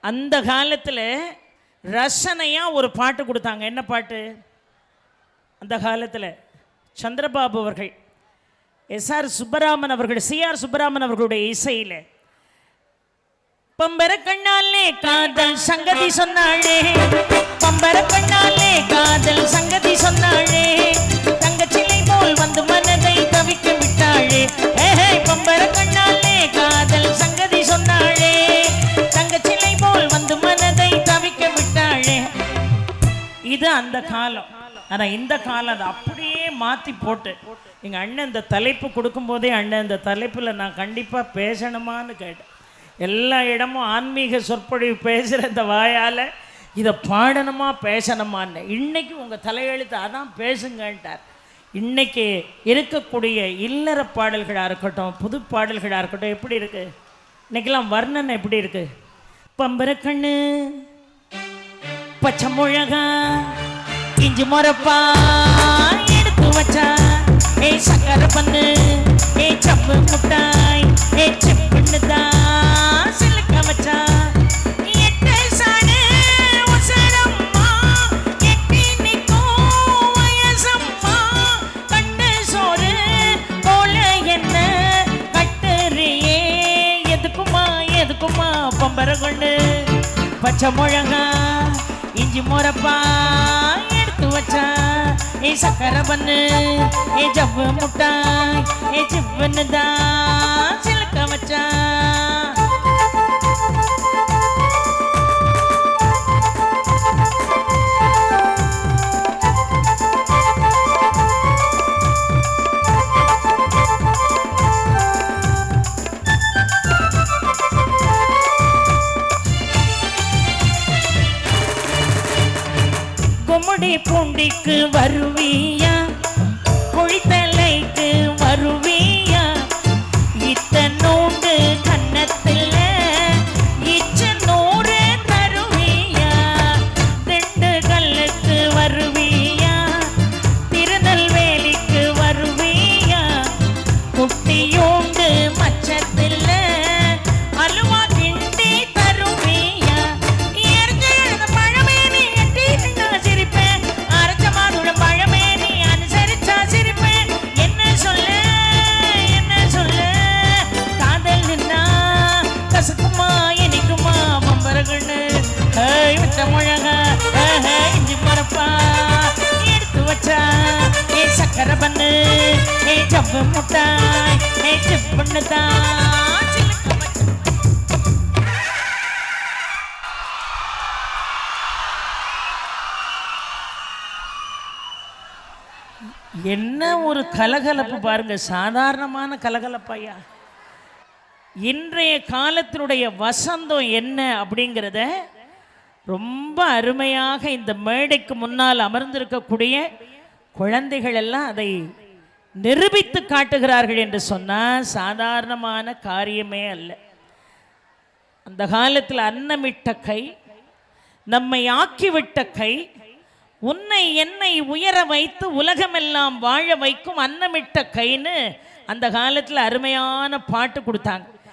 அந்த காலத்தில் ரசனையாக ஒரு பாட்டு கொடுத்தாங்க. என்ன பாட்டு? அந்த காலத்தில் சந்திரபாபு அவர்கள், எஸ்ஆர் சுப்பராமன் அவர்கள், சிஆர் சுப்பராமன் அவர்களுடைய இசையில் பம்பர கண்ணாலே காதல் சங்கதி சொன்னாளே, பம்பர கண்ணாலே காதல் சங்கதி சொன்னாளே, தங்கச்சிலை போல் வந்து மனதை தவிக்க விட்டாளே, பம்பர கண்ணாலே காதல் சங்கதி சொன்னாளே, தங்கச்சிலை போல் வந்து மனதை தவிக்க விட்டாளே. இது அந்த காலம். ஆனால் இந்த காலம் அதை அப்படியே மாற்றி போட்டு எங்கள் அண்ணன் இந்த தலைப்பு கொடுக்கும்போதே, அண்ணன் இந்த தலைப்பில் நான் கண்டிப்பாக பேசணுமான்னு கேட்டேன். எல்லா இடமும் ஆன்மீக சொற்பொழிவு பேசுகிற இந்த வாயால் இதை பாடணுமா பேசணுமான்னு. இன்றைக்கி உங்கள் தலையெழுத்து அதான் பேசுங்கன்ட்டார். இன்றைக்கி இருக்கக்கூடிய இல்லற பாடல்களாக இருக்கட்டும், புது பாடல்களாக இருக்கட்டும், எப்படி இருக்குது இன்றைக்கெல்லாம் வர்ணனை எப்படி இருக்குது? பம்பரக்கண்ணு, பச்சை மிளகா, இஞ்சி மொரப்பா எடுத்து வச்சா, சக்கரை பண்ணு, சப்பு முட்டாய், செப்புன்னுதான் சிலுக்க வச்சா, எட்டு சாடு உசரம்மா, எட்டி நிற்கும் வயசம்மா, கண்ணு சோறு போல என்ன கட்டுறியே, எதுக்குமா எதுக்குமா பம்பர கொண்டு, பச்சை மிளகா இஞ்சி மொரப்பா எடுத்து வச்சா, சக்கரை பண்ணு, ஜவ்வு முட்டாய், சிப்புன்னு தான் சிலுக்க வச்சா. கும்முடி பூண்டிக்கு வருவியா, குழித்தலைக்கு வருவியா, இத்தனோண்டு கன்னத்தில் இச்சனூறு தருவியா, திண்டுக்கல்லுக்கு வருவியா, திருநெல்வேலிக்கு வருவியா, குட்டியோண்டு மச்சத்தில் அலுவா கிண்டி தருவியா, பழமேனி எட்டி நான் சிரிப்பேன், அரைச்ச மாதுள பழமேனி அனுசரிச்சா சிரிப்பேன், என்ன சொல்ல காதல் நின்னா கசக்குமா இனிக்குமா பம்பரகண்ணு, விட்ட மிளகா இஞ்சி மரப்பா எடுத்து வச்சா, சக்கரை பண்ணு, ஜவ்வு முட்டாய், சிப்புன்னு தான் சிலுக்க வச்சா. என்ன ஒரு கலகலப்பு பாருங்க, சாதாரணமான கலகலப்பையா. இன்றைய காலத்தினுடைய வசந்தம் என்ன அப்படிங்கிறத ரொம்ப அருமையாக இந்த மேடைக்கு முன்னால் அமர்ந்திருக்கக்கூடிய குழந்தைகள் எல்லாம் அதை நிரூபித்து காட்டுகிறார்கள் என்று சொன்னால் சாதாரணமான காரியமே அல்ல. அந்த காலத்தில் அன்னமிட்ட கை, நம்மை ஆக்கிவிட்ட கை, உன்னை என்னை உயர வைத்து உலகமெல்லாம் வாழ வைக்கும் அன்னமிட்ட கைன்னு அந்த காலத்தில் அருமையான பாட்டு கொடுத்தாங்க.